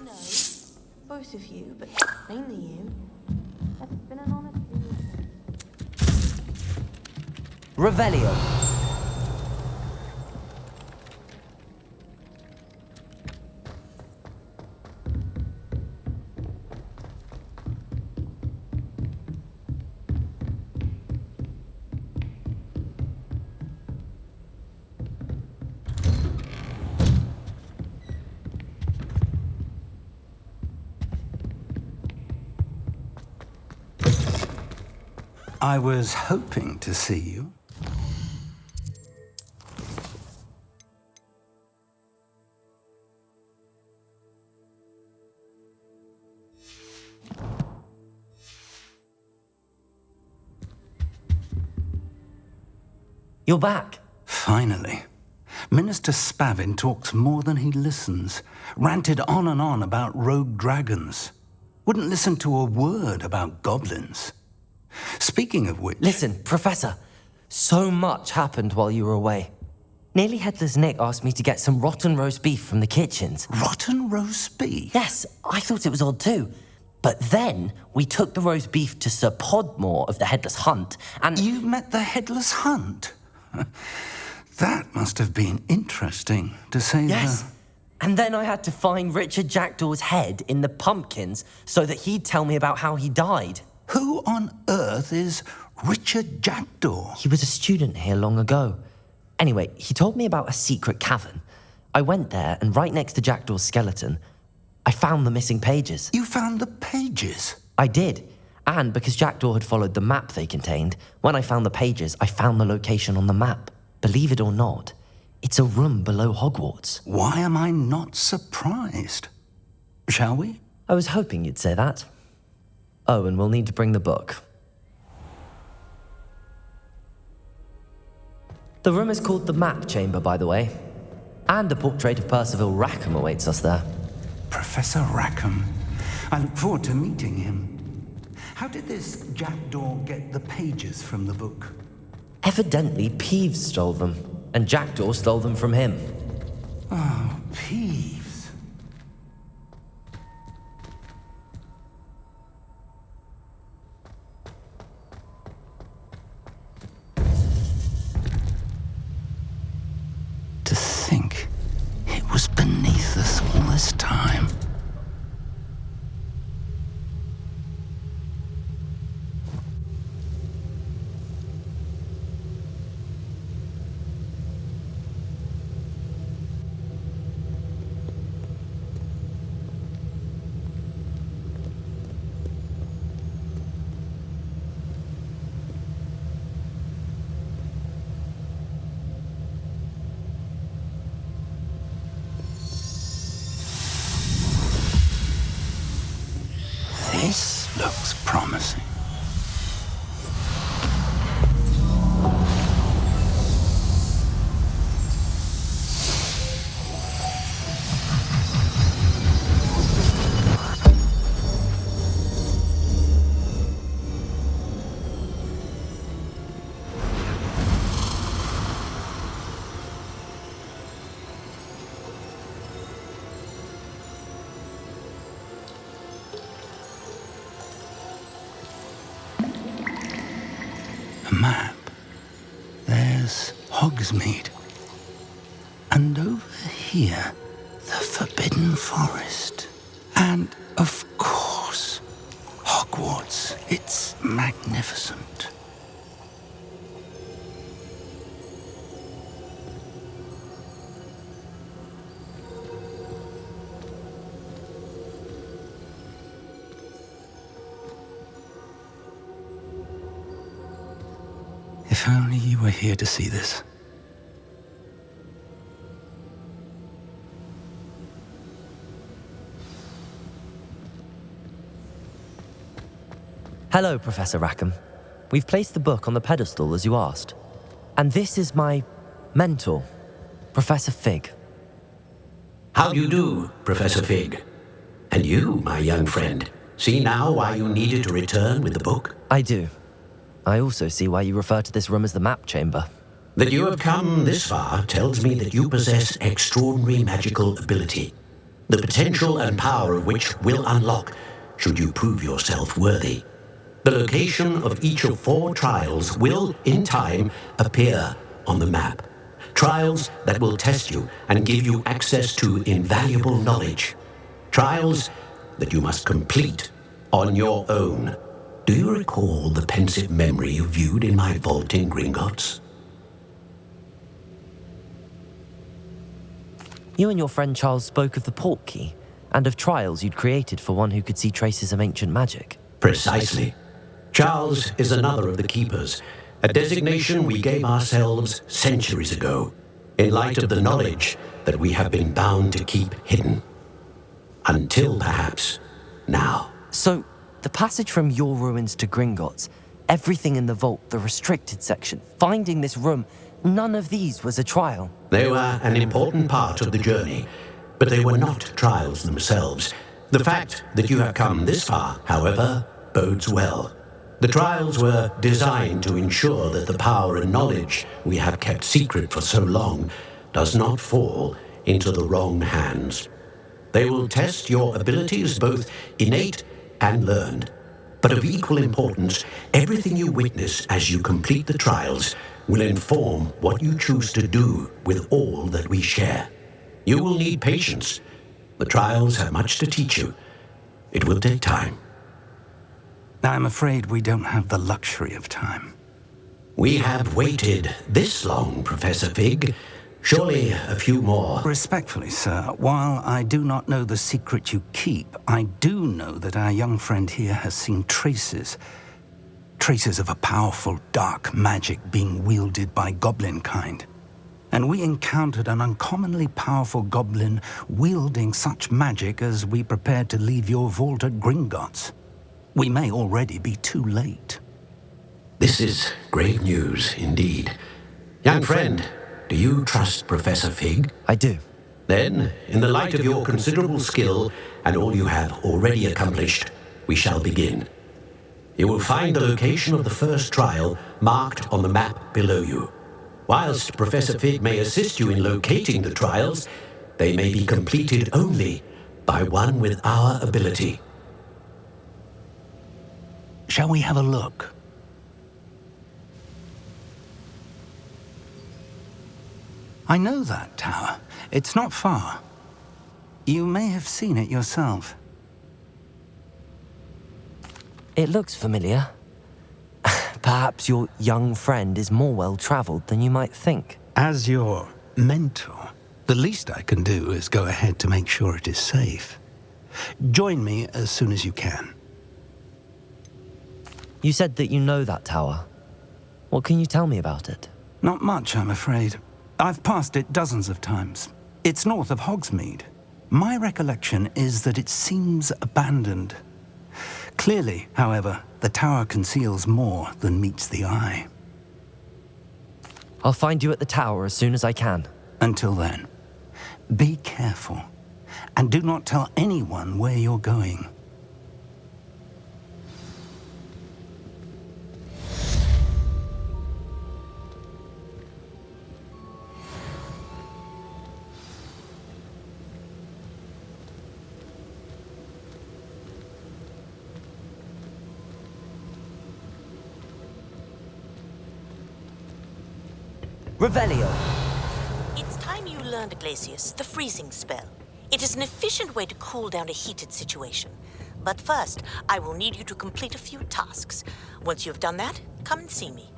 No, both of you, but mainly you. It's been an honor to do this. Revelio. I was hoping to see you. You're back. Finally. Minister Spavin talks more than he listens. Ranted on and on about rogue dragons. Wouldn't listen to a word about goblins. Speaking of which... Listen, Professor. So much happened while you were away. Nearly Headless Nick asked me to get some rotten roast beef from the kitchens. Rotten roast beef? Yes, I thought it was odd too. But then we took the roast beef to Sir Podmore of the Headless Hunt, and... You met the Headless Hunt? That must have been interesting, to say Yes. And then I had to find Richard Jackdaw's head in the pumpkins so that he'd tell me about how he died. Who on earth is Richard Jackdaw? He was a student here long ago. Anyway, he told me about a secret cavern. I went there, and right next to Jackdaw's skeleton, I found the missing pages. You found the pages? I did. And because Jackdaw had followed the map they contained, when I found the pages, I found the location on the map. Believe it or not, it's a room below Hogwarts. Why am I not surprised? Shall we? I was hoping you'd say that. Oh, and we'll need to bring the book. The room is called the Map Chamber, by the way. And a portrait of Percival Rackham awaits us there. Professor Rackham. I look forward to meeting him. How did this Jackdaw get the pages from the book? Evidently, Peeves stole them, and Jackdaw stole them from him. Oh, Peeves. To think it was beneath us all this time. This looks promising. A map. There's Hogsmeade. And over here, the Forbidden Forest. And, of course, Hogwarts. It's magnificent. If only you were here to see this. Hello, Professor Rackham. We've placed the book on the pedestal as you asked. And this is my mentor, Professor Fig. How do you do, Professor Fig? And you, my young friend, see now why you needed to return with the book? I do. I also see why you refer to this room as the Map Chamber. That you have come this far tells me that you possess extraordinary magical ability. the potential and power of which will unlock should you prove yourself worthy. The location of each of 4 trials will, in time, appear on the map. Trials that will test you and give you access to invaluable knowledge. Trials that you must complete on your own. Do you recall the pensive memory you viewed in my vault in Gringotts? You and your friend Charles spoke of the port key and of trials you'd created for one who could see traces of ancient magic. Precisely. Charles is another of the keepers, a designation we gave ourselves centuries ago, in light of the knowledge that we have been bound to keep hidden. Until perhaps now. So, the passage from your ruins to Gringotts, everything in the vault, the restricted section, finding this room, none of these was a trial. They were an important part of the journey, but they were not trials themselves. The fact that you have come this far, however, bodes well. The trials were designed to ensure that the power and knowledge we have kept secret for so long does not fall into the wrong hands. They will test your abilities, both innate and learned. But of equal importance, everything you witness as you complete the trials will inform what you choose to do with all that we share. You will need patience. The trials have much to teach you. It will take time. I'm afraid we don't have the luxury of time. We have waited this long, Professor Fig. Surely a few more. Respectfully, sir, while I do not know the secret you keep, I do know that our young friend here has seen traces of a powerful dark magic being wielded by goblin kind. And we encountered an uncommonly powerful goblin wielding such magic as we prepared to leave your vault at Gringotts. We may already be too late. This is grave news indeed. Young friend, do you trust Professor Fig? I do. Then, in the light of your considerable skill and all you have already accomplished, we shall begin. You will find the location of the first trial marked on the map below you. Whilst Professor Fig may assist you in locating the trials, they may be completed only by one with our ability. Shall we have a look? I know that tower. It's not far. You may have seen it yourself. It looks familiar. Perhaps your young friend is more well-traveled than you might think. As your mentor, the least I can do is go ahead to make sure it is safe. Join me as soon as you can. You said that you know that tower. What can you tell me about it? Not much, I'm afraid. I've passed it dozens of times. It's north of Hogsmeade. My recollection is that it seems abandoned. Clearly, however, the tower conceals more than meets the eye. I'll find you at the tower as soon as I can. Until then, be careful, and do not tell anyone where you're going. Revelio! It's time you learned, Glacius, the freezing spell. It is an efficient way to cool down a heated situation. But first, I will need you to complete a few tasks. Once you have done that, come and see me.